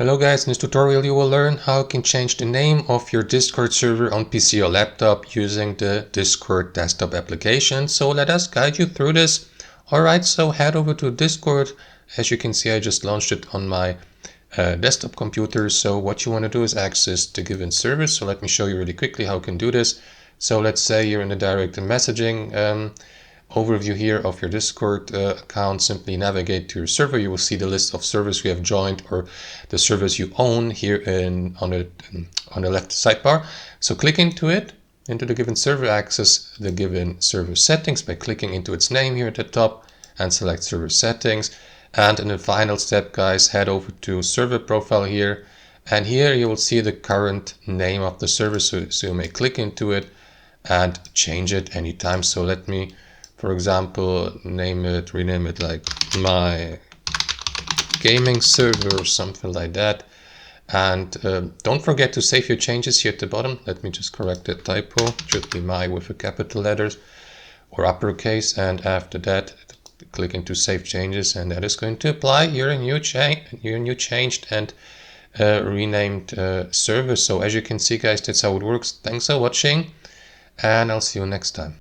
Hello guys, in this tutorial you will learn how you can change the name of your Discord server on PC or laptop using the Discord desktop application. So let us guide you through this. Alright, so head over to Discord. As you can see, I just launched it on my desktop computer. So what you want to do is access the given server. So let me show you really quickly how you can do this. So let's say you're in the direct messaging overview here of your Discord account. Simply navigate to your server. You will see the list of servers you have joined or the servers you own here on the left sidebar. So click into the given server, access the given server settings by clicking into its name here at the top and select server settings. And in the final step, guys, head over to server profile here, and here you will see the current name of the server, so you may click into it and change it anytime. So let me, for example, rename it like my gaming server or something like that. And don't forget to save your changes here at the bottom. Let me just correct that typo. It should be my with a capital letters or uppercase, and after that click into save changes, and that is going to apply your new changed and renamed server. So as you can see, guys, that's how it works. Thanks for watching, and I'll see you next time.